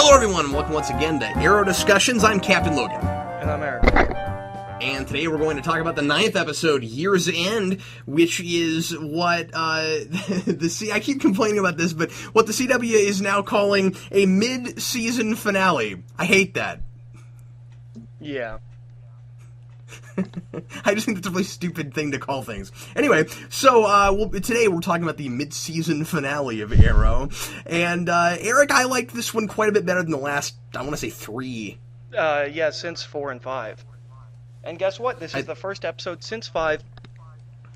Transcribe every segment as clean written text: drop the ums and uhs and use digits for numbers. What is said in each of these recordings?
Hello everyone, and welcome once again to Arrow Discussions. I'm Captain Logan. And I'm Eric. And today we're going to talk about the 9th episode, Year's End, which is what, I keep complaining about this, but what the CW is now calling a mid-season finale. I hate that. Yeah. I just think that's a really stupid thing to call things. Anyway, so today we're talking about the mid-season finale of Arrow, and Eric, I liked this one quite a bit better than the last, I want to say 3. Yeah, since 4 and 5. And guess what? This is the first episode since 5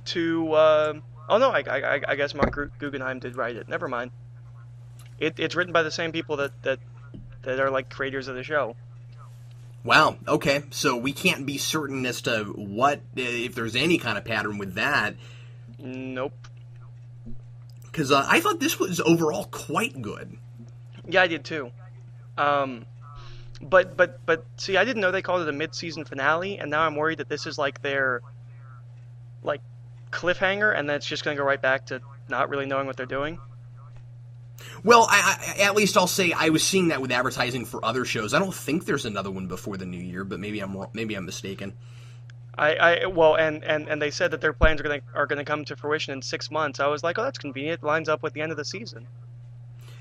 to, oh no, I guess Mark Guggenheim did write it. Never mind. It's written by the same people that are like creators of the show. Wow, okay, so we can't be certain as to what, if there's any kind of pattern with that. Nope. Because I thought this was overall quite good. Yeah, I did too. But see, I didn't know they called it a mid-season finale, and now I'm worried that this is like their, like, cliffhanger, and then it's just going to go right back to not really knowing what they're doing. Well, I at least I'll say I was seeing that with advertising for other shows. I don't think there's another one before the new year, but maybe I'm mistaken. Well, and they said that their plans are gonna come to fruition in 6 months. I was like, oh, that's convenient. It lines up with the end of the season.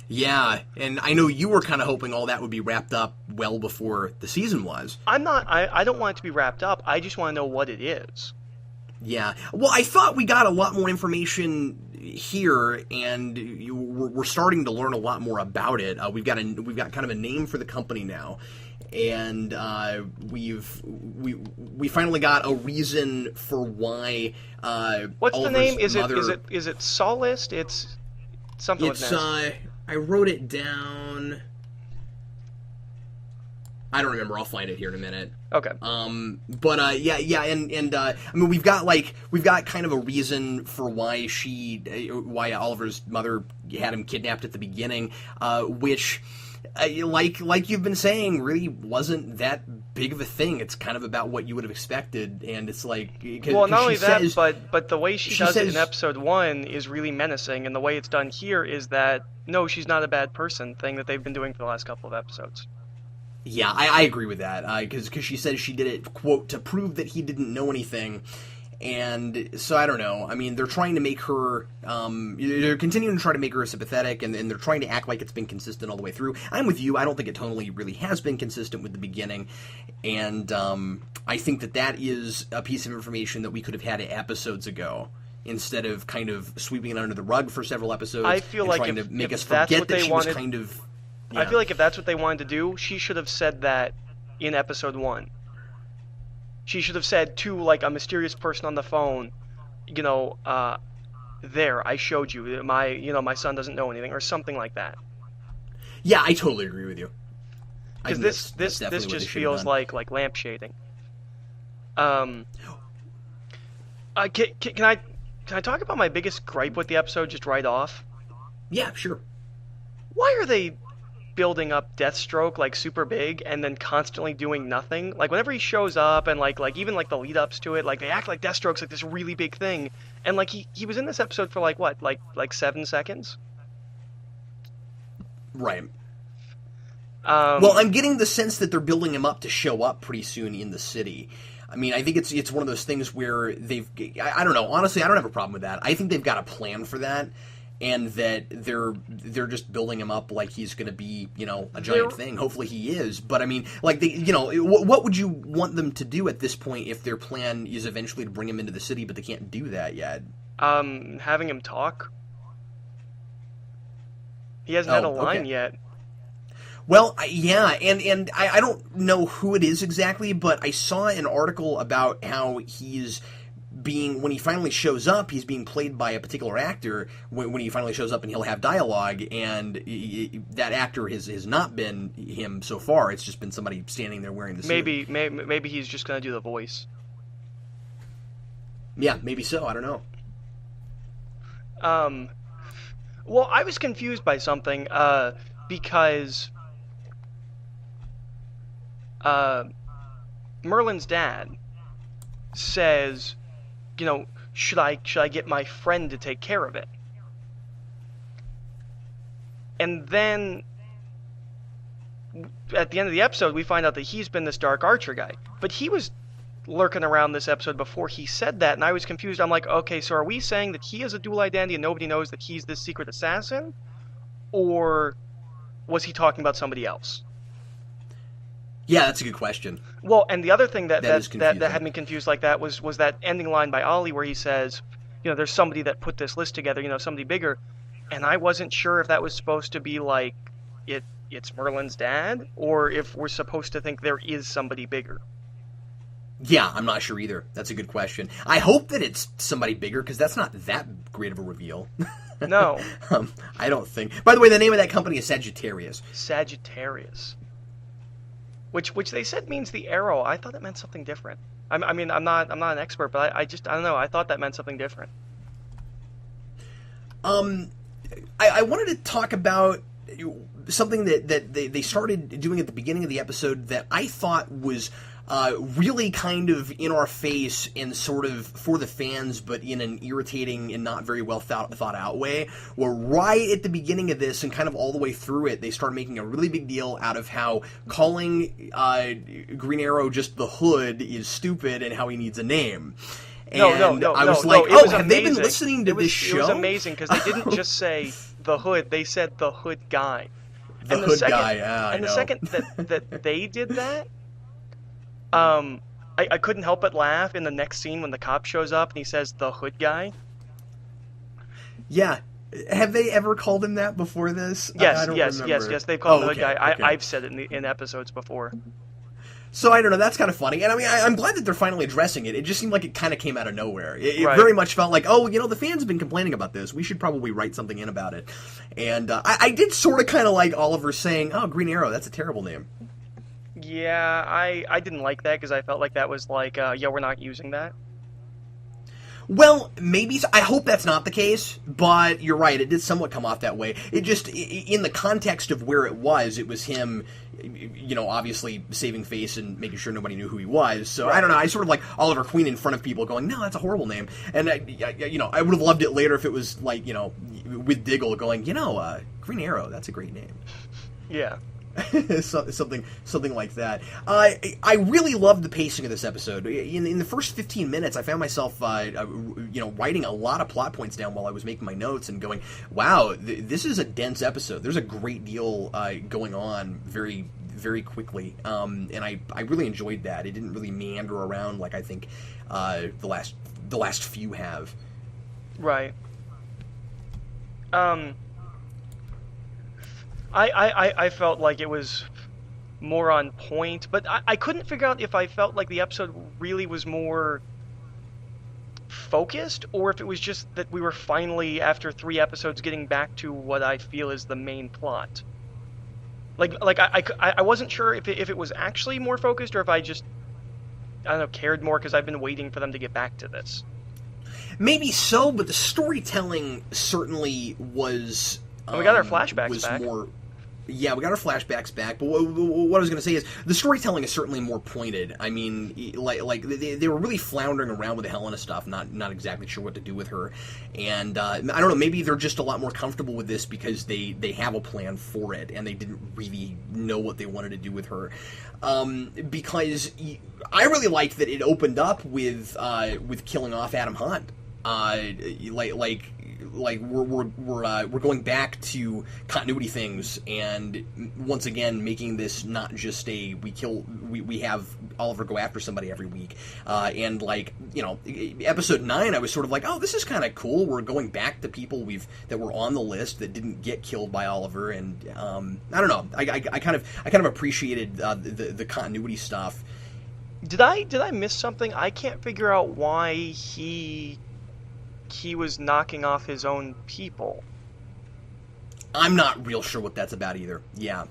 Yeah, and I know you were kind of hoping all that would be wrapped up well before the season was. I'm not. I don't want it to be wrapped up. I just want to know what it is. Yeah. Well, I thought we got a lot more information here, and we're starting to learn a lot more about it. We've got kind of a name for the company now, and we finally got a reason for why. What's Oliver's the name? Is mother, it Solist? It's something like that. I wrote it down. I don't remember. I'll find it here in a minute. Okay. Yeah, and I mean, we've got kind of a reason for why Oliver's mother had him kidnapped at the beginning, which, like you've been saying, really wasn't that big of a thing. It's kind of about what you would have expected, and it's like, well, not only that, but the way she does it in episode 1 is really menacing, and the way it's done here is that no, she's not a bad person thing that they've been doing for the last couple of episodes. Yeah, I agree with that, because she says she did it, quote, to prove that he didn't know anything, and so I don't know. I mean, they're trying to make her, they're continuing to try to make her sympathetic, and they're trying to act like it's been consistent all the way through. I'm with you. I don't think it totally really has been consistent with the beginning, and I think that is a piece of information that we could have had episodes ago, instead of kind of sweeping it under the rug for several episodes. I feel like trying to make us forget that she was kind of. Yeah. I feel like if that's what they wanted to do, she should have said that in episode 1. She should have said to, like, a mysterious person on the phone, there, I showed you, my son doesn't know anything, or something like that. Yeah, I totally agree with you. Because this just feels like lampshading. Can I talk about my biggest gripe with the episode just right off? Yeah, sure. Why are they building up Deathstroke like super big and then constantly doing nothing? Like whenever he shows up and like even like the lead ups to it, like they act like Deathstroke's like this really big thing, and like he was in this episode for like what, like 7 seconds. Right. Well, I'm getting the sense that they're building him up to show up pretty soon in the city. I mean, I think it's one of those things where I don't know. Honestly, I don't have a problem with that. I think they've got a plan for that. And that they're just building him up like he's going to be, a giant thing. Hopefully he is. But I mean, like what would you want them to do at this point if their plan is eventually to bring him into the city, but they can't do that yet? Having him talk. He hasn't had a line yet. Well, yeah, and I don't know who it is exactly, but I saw an article about how when he finally shows up, he's being played by a particular actor when he finally shows up, and he'll have dialogue, and that actor has not been him so far. It's just been somebody standing there wearing the suit. Maybe he's just going to do the voice. Yeah, maybe so. I don't know. Well, I was confused by something, because Merlin's dad says, should I get my friend to take care of it? And then at the end of the episode, we find out that he's been this Dark Archer guy. But he was lurking around this episode before he said that, and I was confused. I'm like, okay, so are we saying that he has a dual identity and nobody knows that he's this secret assassin? Or was he talking about somebody else? Yeah, that's a good question. Well, and the other thing that that had me confused like that was that ending line by Ollie where he says, there's somebody that put this list together, somebody bigger. And I wasn't sure if that was supposed to be like it's Merlin's dad, or if we're supposed to think there is somebody bigger. Yeah, I'm not sure either. That's a good question. I hope that it's somebody bigger, because that's not that great of a reveal. No. I don't think. By the way, the name of that company is Sagittarius. Sagittarius. Which they said means the arrow. I thought it meant something different. I mean, I'm not an expert, but I don't know. I thought that meant something different. I wanted to talk about something that they started doing at the beginning of the episode that I thought was really kind of in our face and sort of for the fans, but in an irritating and not very well thought out way, where right at the beginning of this and kind of all the way through it, they started making a really big deal out of how calling Green Arrow just the Hood is stupid and how he needs a name. No. I was like, oh, have they been amazing. listening to this show? It was amazing, because they didn't just say the Hood, they said the Hood guy. The Hood guy, yeah, I know. And the second that they did that, I couldn't help but laugh in the next scene when the cop shows up and he says the Hood guy. Yeah. Have they ever called him that before this? Yes, remember. yes. They've called him the Hood guy. Okay. I've said it in episodes before. So I don't know, that's kind of funny. And I mean, I'm glad that they're finally addressing it. It just seemed like it kind of came out of nowhere. It Right. very much felt like, oh, the fans have been complaining about this. We should probably write something in about it. And I did sort of kind of like Oliver saying, oh, Green Arrow, that's a terrible name. Yeah, I didn't like that, because I felt like that was like, yeah, we're not using that. Well, maybe. I hope that's not the case, but you're right. It did somewhat come off that way. It just, in the context of where it was him, obviously saving face and making sure nobody knew who he was. So I don't know. I sort of like Oliver Queen in front of people going, no, that's a horrible name. And, I would have loved it later if it was like, with Diggle going, Green Arrow, that's a great name. Yeah. something like that. I really loved the pacing of this episode. In the first 15 minutes, I found myself, writing a lot of plot points down while I was making my notes and going, wow, this is a dense episode. There's a great deal going on very, very quickly. And I really enjoyed that. It didn't really meander around like I think the last few have. Right. I felt like it was more on point, but I couldn't figure out if I felt like the episode really was more focused, or if it was just that we were finally, after 3 episodes, getting back to what I feel is the main plot. I wasn't sure if it was actually more focused, or if I just, I don't know, cared more because I've been waiting for them to get back to this. Maybe so, but the storytelling certainly was... And we got our flashbacks back. Yeah, we got our flashbacks back, but what I was going to say is the storytelling is certainly more pointed. I mean, like they were really floundering around with the Helena stuff, not exactly sure what to do with her, and I don't know, maybe they're just a lot more comfortable with this because they have a plan for it, and they didn't really know what they wanted to do with her. Because I really liked that it opened up with killing off Adam Hunt. Like we're going back to continuity things, and once again making this not just we have Oliver go after somebody every week, and episode 9 I was sort of like, oh, this is kind of cool. We're going back to people that were on the list that didn't get killed by Oliver, and I don't know, I kind of appreciated the continuity stuff. Did I miss something? I can't figure out why he was knocking off his own people. I'm not real sure what that's about either. Yeah.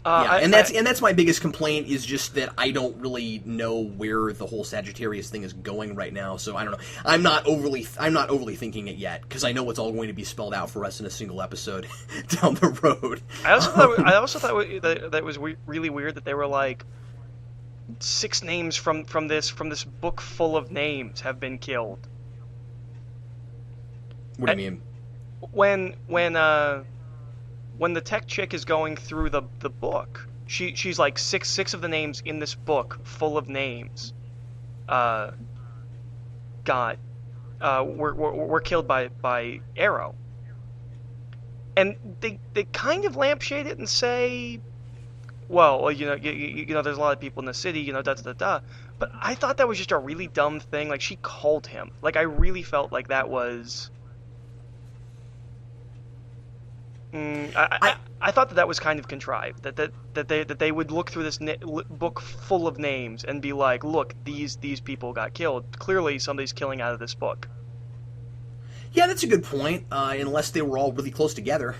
Yeah, that's my biggest complaint, is just that I don't really know where the whole Sagittarius thing is going right now. So I don't know. I'm not overly thinking it yet, because I know it's all going to be spelled out for us in a single episode down the road. I also thought that was really weird that they were like, 6 names from this book full of names have been killed. What do you mean? When when the tech chick is going through the book, she's like six of the names in this book full of names were killed by Arrow. And they kind of lampshade it and say, well, you know, there's a lot of people in the city, you know, da da da da. But I thought that was just a really dumb thing. Like, she called him. Like, I really felt like that was. I thought that was kind of contrived. That they would look through this book full of names and be like, look, these people got killed. Clearly, somebody's killing out of this book. Yeah, that's a good point, unless they were all really close together.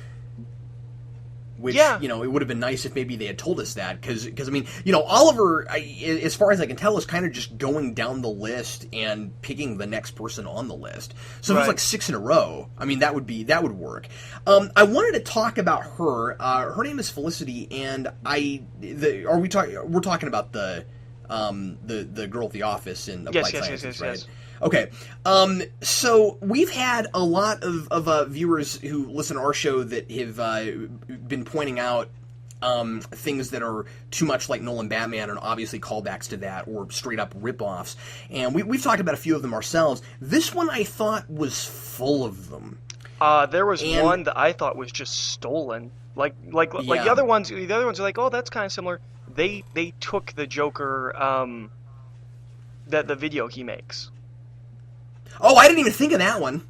Which, you know, it would have been nice if maybe they had told us that, because I mean, you know, Oliver, as far as I can tell, is kind of just going down the list and picking the next person on the list. So if it was like 6 in a row, I mean, that would work. I wanted to talk about her. Her name is Felicity, and we're talking about the girl at the office in Applied Sciences, right? Yes. Okay, so we've had a lot of viewers who listen to our show that have been pointing out things that are too much like Nolan Batman, and obviously callbacks to that, or straight up ripoffs. And we've talked about a few of them ourselves. This one I thought was full of them. There was one that I thought was just stolen. Like the other ones. The other ones are like, oh, that's kind of similar. They took the Joker, the video he makes. Oh, I didn't even think of that one.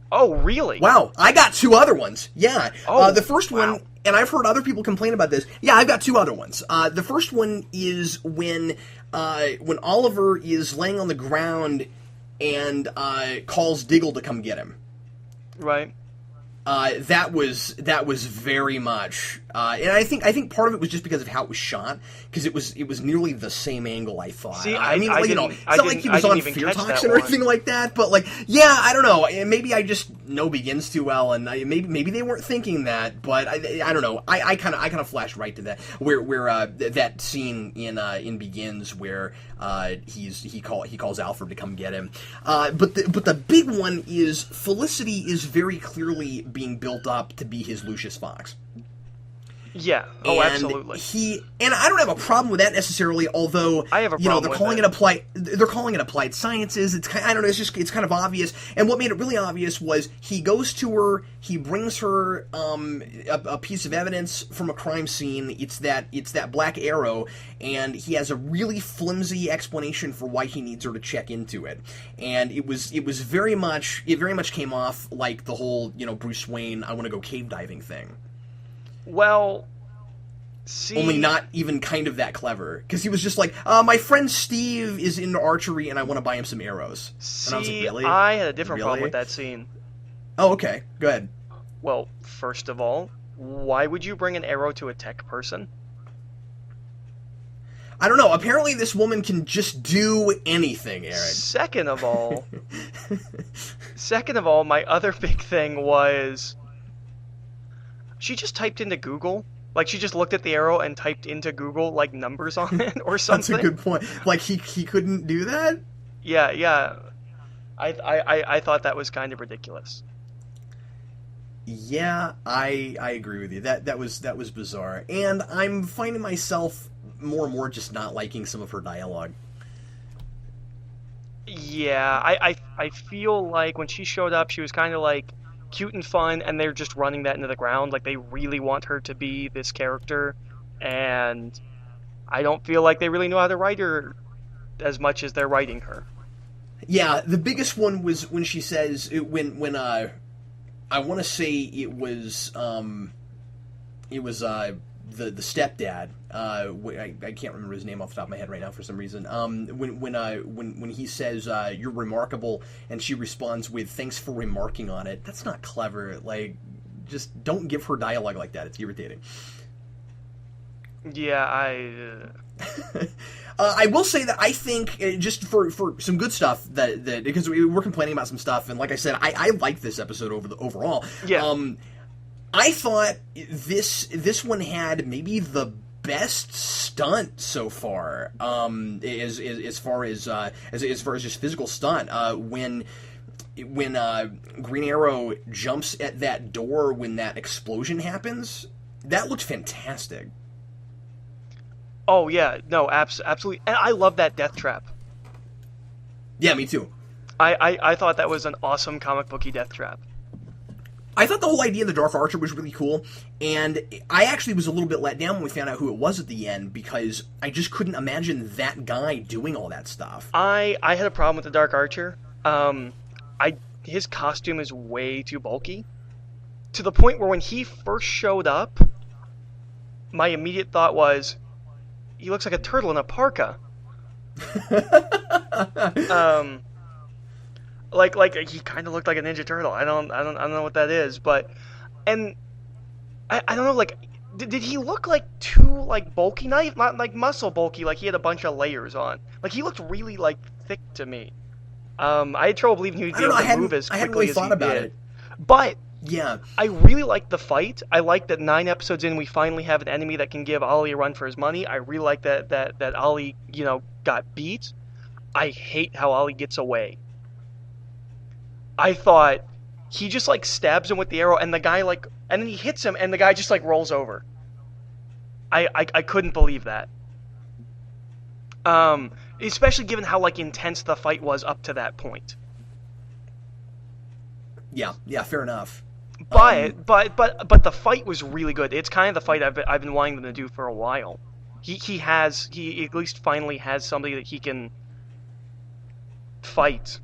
Oh, really? Wow, I got 2 other ones. Yeah. Oh, the first one, and I've heard other people complain about this. Yeah, I've got 2 other ones. The first one is when Oliver is laying on the ground and calls Diggle to come get him. Right. That was very much, and I think part of it was just because of how it was shot, because it was nearly the same angle. I thought. See, I mean, like, you know, it's not like he was on fear toxin or anything like that, but like, yeah, I don't know. Maybe I just know Begins too well, and maybe they weren't thinking that, but I don't know. I kind of flashed right to that where that scene in Begins where he calls Alfred to come get him, but the big one is Felicity is very clearly being built up to be his Lucius Fox. Yeah. Oh, and absolutely. And I don't have a problem with that necessarily. Although I have a problem they're calling it applied sciences. It's I don't know. It's kind of obvious. And what made it really obvious was he goes to her. He brings her a piece of evidence from a crime scene. It's that black arrow, and he has a really flimsy explanation for why he needs her to check into it. And it very much came off like the whole Bruce Wayne, I want to go cave diving thing. Well, see... Only not even kind of that clever. Because he was just like, my friend Steve is into archery and I want to buy him some arrows. See, and I was like, really? I had a different problem with that scene. Oh, okay. Go ahead. Well, first of all, why would you bring an arrow to a tech person? I don't know. Apparently this woman can just do anything, Eric. Second of all, my other big thing was... She just typed into Google. Like, she just looked at the arrow and typed into Google, like, numbers on it or something. That's a good point. Like, he couldn't do that? Yeah. I thought that was kind of ridiculous. Yeah, I agree with you. That was bizarre. And I'm finding myself more and more just not liking some of her dialogue. Yeah, I feel like when she showed up, she was kind of like... cute and fun, and they're just running that into the ground. Like, they really want her to be this character, and I don't feel like they really know how to write her as much as they're writing her. Yeah, the biggest one was when she says, when I want to say it was the stepdad. I can't remember his name off the top of my head right now for some reason. When he says you're remarkable, and she responds with thanks for remarking on it. That's not clever. Like, just don't give her dialogue like that. It's irritating. Yeah, I will say that I think just for some good stuff that because we're complaining about some stuff, and like I said, I like this episode overall. Yeah. I thought this one had maybe the best stunt so far, as far as just physical stunt. When Green Arrow jumps at that door when that explosion happens, That looked fantastic. Oh yeah, no, absolutely, and I love that death trap. Yeah, me too. I thought that was an awesome comic booky death trap. I thought the whole idea of the Dark Archer was really cool, and I actually was a little bit let down when we found out who it was at the end, because I just couldn't imagine that guy doing all that stuff. I had a problem with the Dark Archer. His costume is way too bulky, to the point where when he first showed up, my immediate thought was, he looks like a turtle in a parka. Like he kind of looked like a Ninja Turtle. I don't know what that is, but and I don't know. Like, did he look like too like bulky? Not like muscle bulky. Like he had a bunch of layers on. Like he looked really like thick to me. I had trouble believing he would be able to move as quickly as he did. But yeah, I really liked the fight. I like that 9 episodes in, we finally have an enemy that can give Ollie a run for his money. I really like that Ollie, got beat. I hate how Ollie gets away. I thought he just like stabs him with the arrow, and the guy and then he hits him, and the guy just like rolls over. I couldn't believe that. Especially given how like intense the fight was up to that point. Yeah, fair enough. But the fight was really good. It's kind of the fight I've been wanting them to do for a while. He at least finally has somebody that he can fight,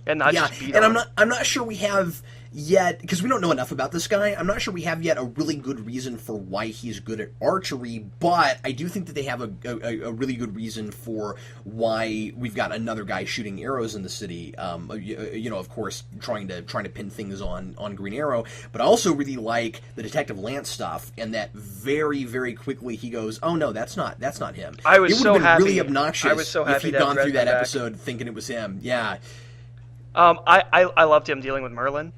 and not just beat and on. I'm not sure we have yet, because we don't know enough about this guy. I'm not sure we have yet a really good reason for why he's good at archery, but I do think that they have a really good reason for why we've got another guy shooting arrows in the city. Of course, trying to pin things on Green Arrow, but I also really like the Detective Lance stuff, and that very, very quickly he goes, "Oh no, that's not him." I was it so would have been happy. really obnoxious I was so happy if he'd to gone have through Red that come back. episode thinking it was him. Yeah. I loved him dealing with Merlin.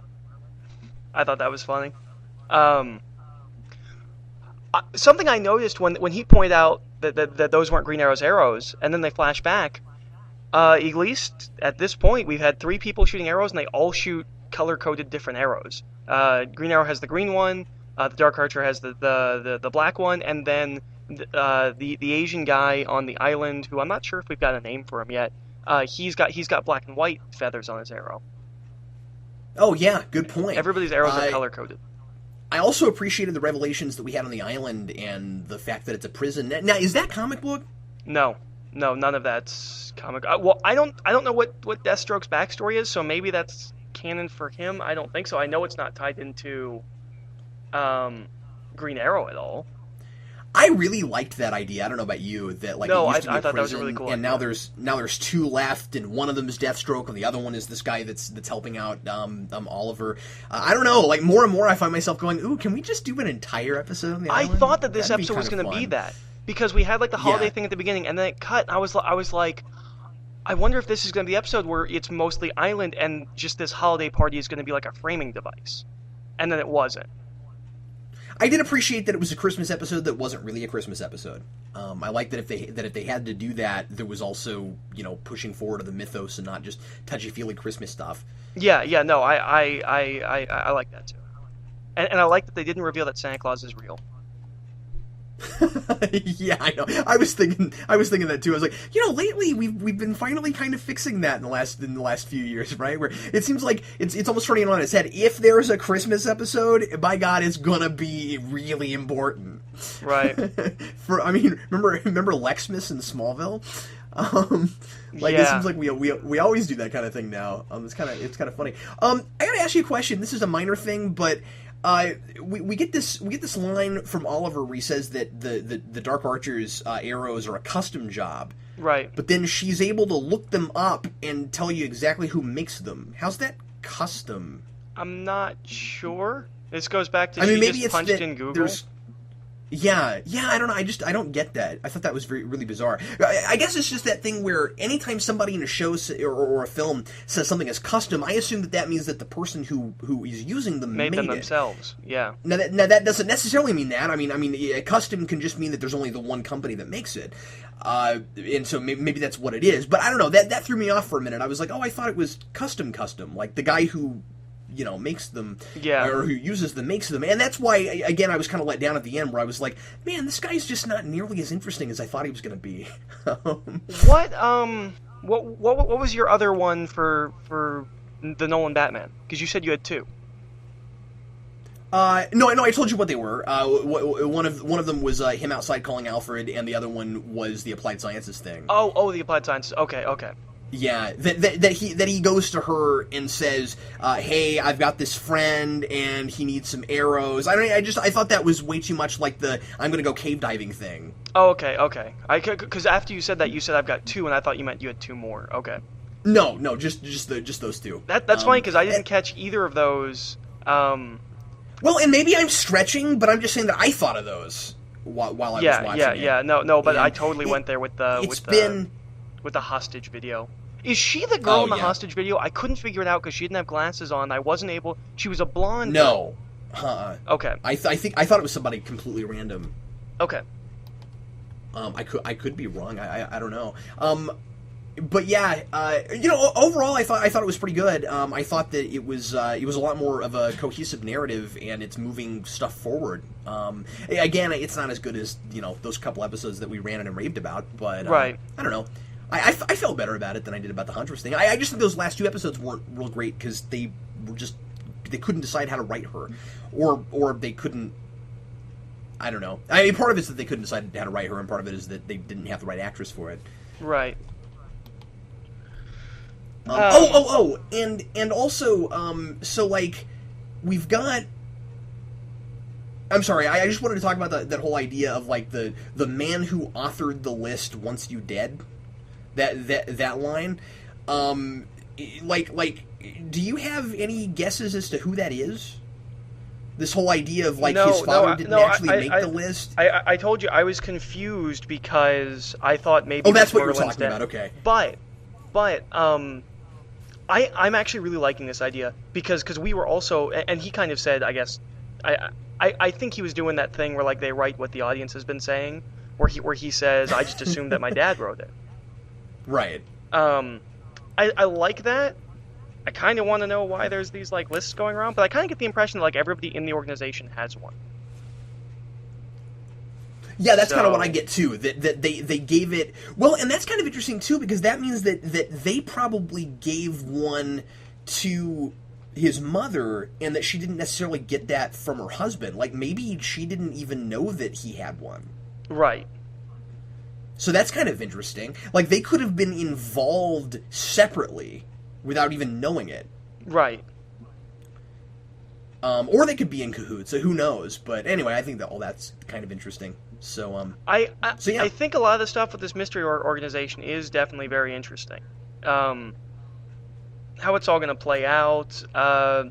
I thought that was funny. Something I noticed when he pointed out that those weren't Green Arrow's arrows, and then they flash back, at least at this point, we've had 3 people shooting arrows, and they all shoot color-coded different arrows. Green Arrow has the green one, the Dark Archer has the black one, and then the Asian guy on the island, who I'm not sure if we've got a name for him yet, he's got black and white feathers on his arrow. Oh yeah, good point. Everybody's arrows are color-coded. I also appreciated the revelations that we had on the island and the fact that it's a prison. Now, is that comic book? No, none of that's comic. Well, I don't know what Deathstroke's backstory is, so maybe that's canon for him. I don't think so. I know it's not tied into Green Arrow at all. I really liked that idea. I don't know about you. That like no, it used to be I a thought prison, that was a really cool. And idea. now there's 2 left, and one of them is Deathstroke, and the other one is this guy that's helping out Oliver. I don't know. Like more and more, I find myself going, "Ooh, can we just do an entire episode on the island?" I thought that this That'd episode was going to be fun. that, because we had like the holiday thing at the beginning, and then it cut. I was like, I wonder if this is going to be the episode where it's mostly island, and just this holiday party is going to be like a framing device, and then it wasn't. I did appreciate that it was a Christmas episode that wasn't really a Christmas episode. I like that if they had to do that, there was also pushing forward to the mythos and not just touchy-feely Christmas stuff. Yeah, no, I like that too, and I like that they didn't reveal that Santa Claus is real. Yeah, I know. I was thinking that too. I was like, lately we've been finally kind of fixing that in the last few years, right? Where it seems like it's almost turning it on its head. If there's a Christmas episode, by God, it's gonna be really important, right? Remember Lexmas in Smallville? It seems like we always do that kind of thing now. It's kind of funny. I gotta ask you a question. This is a minor thing, but. We get this line from Oliver where he says that the Dark Archer's arrows are a custom job. Right. But then she's able to look them up and tell you exactly who makes them. How's that custom? I'm not sure. This goes back to maybe just it's punched that in Google. Yeah, I don't know. I don't get that. I thought that was really bizarre. I guess it's just that thing where anytime somebody in a show or a film says something is custom, I assume that means that the person who is using them made them it. themselves. Yeah. Now that doesn't necessarily mean that. I mean, custom can just mean that there's only the one company that makes it, and so maybe that's what it is. But I don't know. That threw me off for a minute. I was like, oh, I thought it was custom, like the guy who makes them, Yeah. or who uses them makes them, and that's why again I was kind of let down at the end where I was like, man, this guy's just not nearly as interesting as I thought he was going to be. What was your other one for the Nolan Batman? Because you said you had two. No, I told you what they were. One of them was him outside calling Alfred, and the other one was the applied sciences thing. Oh, the applied sciences. Okay. Yeah, that he goes to her and says, "Hey, I've got this friend, and he needs some arrows." I thought that was way too much like the "I'm going to go cave diving" thing. Oh, okay. Because after you said that, you said I've got two, and I thought you meant you had two more. Okay. No, just those two. That's funny because I didn't catch either of those. Well, and maybe I'm stretching, but I'm just saying that I thought of those while I was watching it. Yeah. No, but I totally went there with the hostage video. Is she the girl in the hostage video? I couldn't figure it out because she didn't have glasses on. I wasn't able. She was a blonde. No. Okay. I thought it was somebody completely random. Okay. I could be wrong. I don't know. But yeah, overall I thought it was pretty good. I thought that it was a lot more of a cohesive narrative, and it's moving stuff forward. Again, it's not as good as those couple episodes that we ranted and raved about, but right. I don't know. I felt better about it than I did about the Huntress thing. I just think those last two episodes weren't real great because they couldn't decide how to write her, or they couldn't. I don't know. I mean, part of it's that they couldn't decide how to write her, and part of it is that they didn't have the right actress for it. Right. And also, so like, we've got. I'm sorry. I just wanted to talk about that whole idea of like the man who authored the list wants you dead. That line. Like, do you have any guesses as to who that is? This whole idea of like his father didn't actually make the list. I told you I was confused because I thought maybe. Oh, that's what you're talking about. Okay. But I'm actually really liking this idea because we were also, and he kind of said, I guess, I think he was doing that thing where like they write what the audience has been saying, where he says, I just assumed that my dad wrote it. Right. I like that. I kind of want to know why there's these like lists going around, but I kind of get the impression that like everybody in the organization has one. Yeah, that's kind of what I get too. That they gave it well, and that's kind of interesting too because that means that they probably gave one to his mother, and that she didn't necessarily get that from her husband. Like maybe she didn't even know that he had one. Right. So that's kind of interesting. Like they could have been involved separately without even knowing it. Right. Or they could be in cahoots. So who knows? But anyway, I think that all that's kind of interesting. So I think a lot of the stuff with this mystery organization is definitely very interesting. How it's all going to play out. And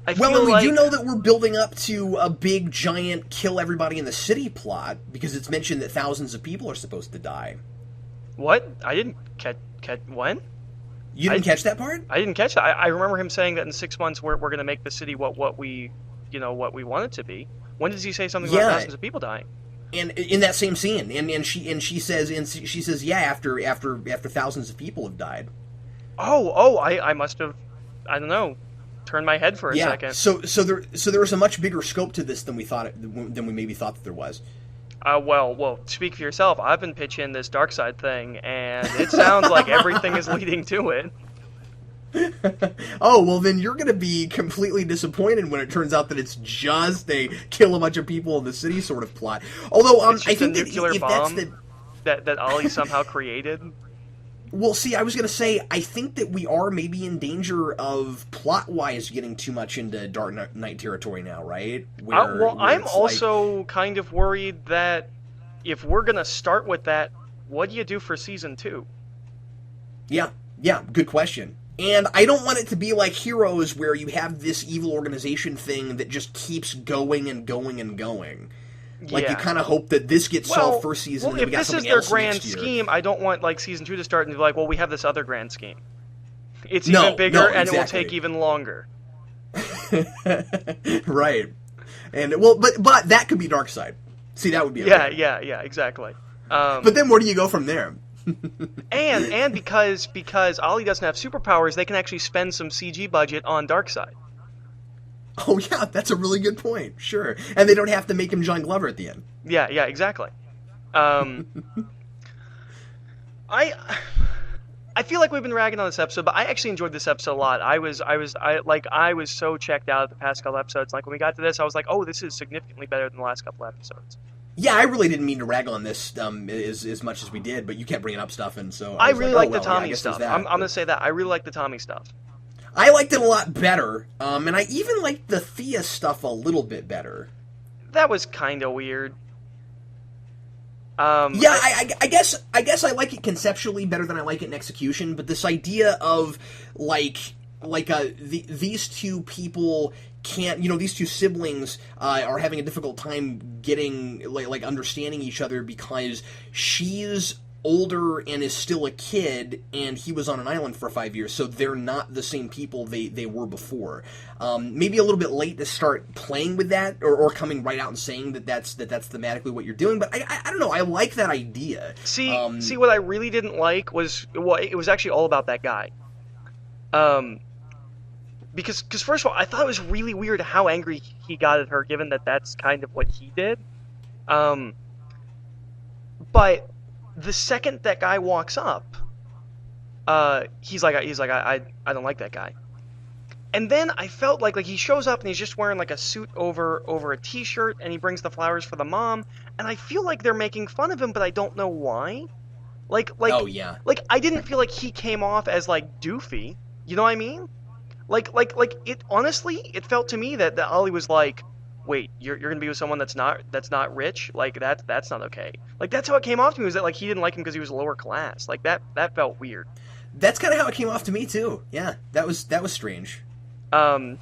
we do know that we're building up to a big, giant, kill everybody in the city plot because it's mentioned that thousands of people are supposed to die. What? I didn't catch when? You didn't catch that part? I didn't catch that. I remember him saying that in 6 months we're going to make the city what we want it to be. When does he say something about thousands of people dying? And in that same scene, and she says yeah, after thousands of people have died. I must have, I don't know, turned my head for a second. So there was a much bigger scope to this than we maybe thought that there was. Well, speak for yourself. I've been pitching this dark side thing, and it sounds like everything is leading to it. Oh, well, then you're going to be completely disappointed when it turns out that it's just a kill a bunch of people in the city sort of plot. Although, I think a nuclear if bomb that's that Ollie somehow created. Well, see, I was going to say, I think that we are maybe in danger of, plot-wise, getting too much into Dark Knight territory now, right? Where I'm also kind of worried that if we're going to start with that, what do you do for Season 2? Yeah, good question. And I don't want it to be like Heroes, where you have this evil organization thing that just keeps going and going and going. Like, you kind of hope that this gets solved first season, and then we got something else next year. If this is their grand scheme, I don't want, like, Season 2 to start and be like, well, we have this other grand scheme. It's even bigger, and it will take even longer. Right. And, well, but that could be Darkseid. See, that would be okay. Yeah, exactly. But then where do you go from there? and because Ollie doesn't have superpowers, they can actually spend some CG budget on Darkseid. Oh yeah, that's a really good point. Sure, and they don't have to make him John Glover at the end. Yeah, exactly. I feel like we've been ragging on this episode, but I actually enjoyed this episode a lot. I was so checked out the past couple episodes. Like when we got to this, I was like, oh, this is significantly better than the last couple episodes. Yeah, I really didn't mean to rag on this as much as we did, but you kept bringing up stuff, and so I really like the well, Tommy stuff. I'm gonna say that I really like the Tommy stuff. I liked it a lot better, and I even liked the Thea stuff a little bit better. That was kind of weird. Yeah, I guess I like it conceptually better than I like it in execution. But this idea of these two people can't, these two siblings are having a difficult time getting like understanding each other because she's older and is still a kid, and he was on an island for 5 years, so they're not the same people they were before. Maybe a little bit late to start playing with that, or coming right out and saying that's thematically what you're doing, but I don't know, I like that idea. See, what I really didn't like was, it was actually all about that guy. Because first of all, I thought it was really weird how angry he got at her, given that that's kind of what he did. But the second that guy walks up, he's like, I don't like that guy. And then I felt like he shows up and he's just wearing like a suit over a t-shirt, and he brings the flowers for the mom, and I feel like they're making fun of him, but I don't know why. Oh yeah. I didn't feel like he came off as like doofy. You know what I mean? It honestly, it felt to me that Ollie was like, wait, you're gonna be with someone that's not rich? Like that's not okay. Like that's how it came off to me, was that like he didn't like him because he was lower class. Like that felt weird. That's kind of how it came off to me too. Yeah, that was strange. But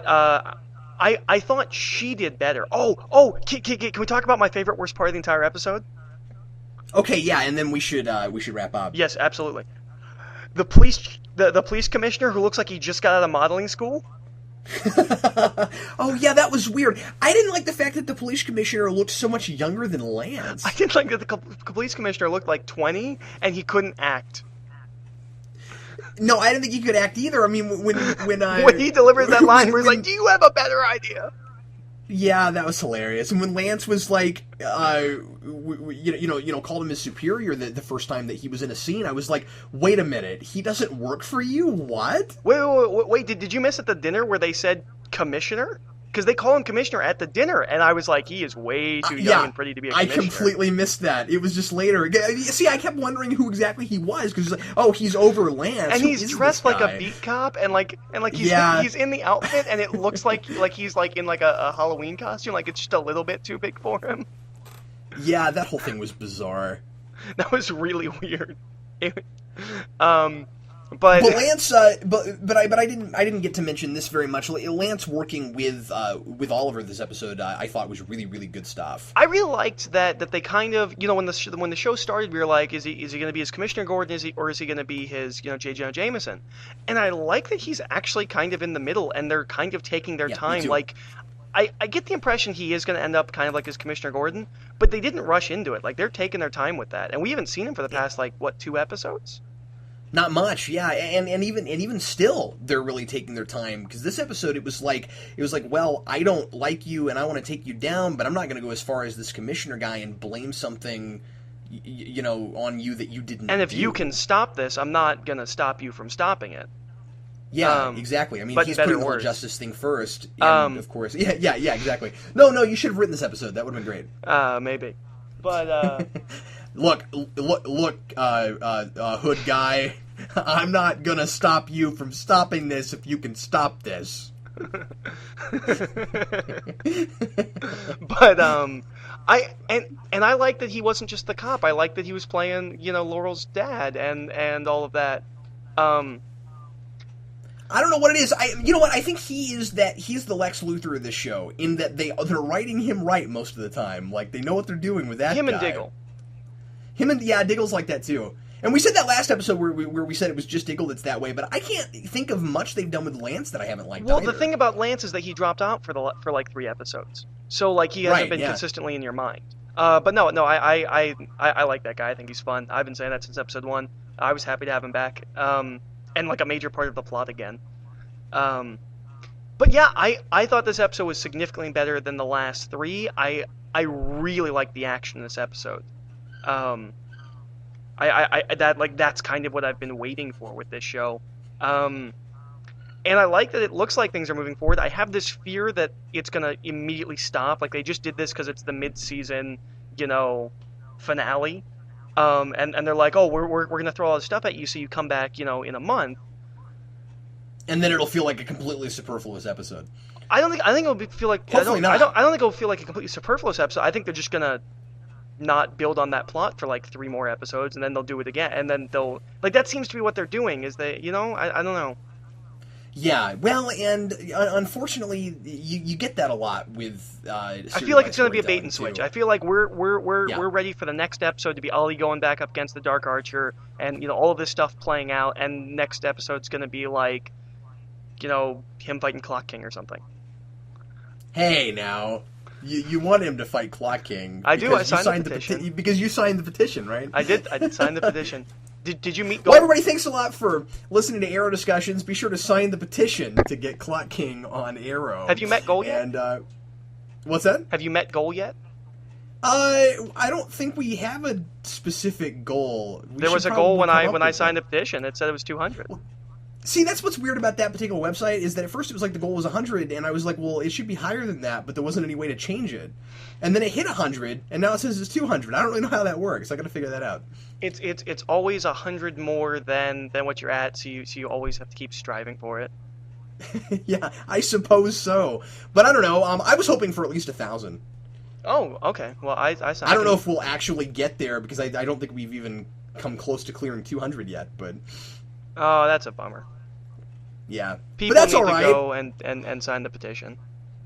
I thought she did better. Oh, can we talk about my favorite worst part of the entire episode? Okay, yeah, and then we should wrap up. Yes, absolutely. The police commissioner who looks like he just got out of modeling school. Oh yeah, that was weird. I didn't like the fact that the police commissioner looked so much younger than Lance. I didn't like that the police commissioner looked like 20 and he couldn't act. No, I didn't think he could act either. I mean, when he delivers that line where he's like, "Do you have a better idea?" Yeah, that was hilarious. And when Lance was like, called him his superior the first time that he was in a scene, I was like, wait a minute, he doesn't work for you? What? Wait, did you miss at the dinner where they said commissioner? Because they call him commissioner at the dinner, and I was like, he is way too young and pretty to be a commissioner. I completely missed that. It was just later. See, I kept wondering who exactly he was, because like, oh, he's over Lance. And he's dressed like a beat cop, and he's in the outfit, and it looks like he's like in like a Halloween costume, like it's just a little bit too big for him. Yeah, that whole thing was bizarre. That was really weird. But Lance, but I didn't get to mention this very much. Lance working with Oliver this episode, I thought was really, really good stuff. I really liked that they kind of, when the show started, we were like, is he going to be his Commissioner Gordon, is he going to be his J. Jonah Jameson? And I like that he's actually kind of in the middle, and they're kind of taking their time. Like, I get the impression he is going to end up kind of like his Commissioner Gordon, but they didn't rush into it. Like, they're taking their time with that, and we haven't seen him for the past 2 episodes. Not much, yeah, and even still, they're really taking their time, because this episode it was like, well, I don't like you and I want to take you down, but I'm not going to go as far as this commissioner guy and blame something, on you that you didn't. And if do. you can stop this, I'm not going to stop you from stopping it. Yeah, exactly. I mean, he's putting the whole justice thing first, and of course, yeah, exactly. No, you should have written this episode. That would have been great. Maybe, but look, hood guy. I'm not gonna stop you from stopping this if you can stop this. But I like that he wasn't just the cop. I like that he was playing, Laurel's dad and all of that. I don't know what it is. I think he's the Lex Luthor of this show, in that they're writing him right most of the time. Like, they know what they're doing with that guy. And Diggle. Diggle's like that too. And we said that last episode where we said it was just Diggle that's that way, but I can't think of much they've done with Lance that I haven't liked. Well, either. The thing about Lance is that he dropped out for 3 episodes, so he hasn't been consistently in your mind. But no, I like that guy. I think he's fun. I've been saying that since episode 1. I was happy to have him back. And like a major part of the plot again. But yeah, I thought this episode was significantly better than the last 3. I really liked the action in this episode. That's kind of what I've been waiting for with this show. And I like that it looks like things are moving forward. I have this fear that it's gonna immediately stop. Like they just did this because it's the mid-season, finale. And they're like, oh, we're gonna throw all this stuff at you, so you come back, in a month. And then it'll feel like a completely superfluous episode. I think it'll feel like. Hopefully not. I don't think it'll feel like a completely superfluous episode. I think they're just gonna not build on that plot for like 3 more episodes, and then they'll do it again, and then they'll that seems to be what they're doing. Is they, I don't know. Yeah, well, and unfortunately, you get that a lot with. I feel like it's going to be a bait and switch. Too. I feel like we're ready for the next episode to be Ollie going back up against the Dark Archer, and all of this stuff playing out. And next episode's going to be like, him fighting Clock King or something. Hey, now, you want him to fight Clock King? I do. I signed the petition because you signed the petition, right? I did sign the petition. Did you meet Goal? Well, everybody, thanks a lot for listening to Arrow Discussions. Be sure to sign the petition to get Clock King on Arrow. Have you met Goal yet? And, what's that? Have you met Goal yet? I don't think we have a specific goal. There was a goal when I signed the petition. It said it was 200. Well, see, that's what's weird about that particular website is that at first it was like the goal was 100, and I was like, well, it should be higher than that, but there wasn't any way to change it. And then it hit 100, and now it says it's 200. I don't really know how that works. I got to figure that out. It's always 100 more than what you're at, so you always have to keep striving for it. Yeah, I suppose so. But I don't know. I was hoping for at least 1,000. Oh, okay. Well, I don't know if we'll actually get there because I don't think we've even come close to clearing 200 yet. But oh, that's a bummer. Yeah, people but that's need all right. to go and sign the petition.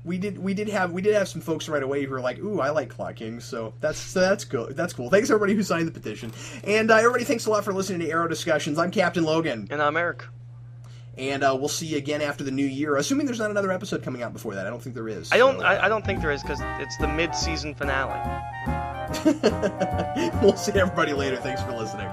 We did have some folks right away who were like, "Ooh, I like Clock King," so that's good. That's cool. Thanks everybody who signed the petition, and everybody thanks a lot for listening to Arrow Discussions. I'm Captain Logan, and I'm Eric, and we'll see you again after the new year, assuming there's not another episode coming out before that. I don't think there is. I don't think there is because it's the mid-season finale. We'll see everybody later. Thanks for listening.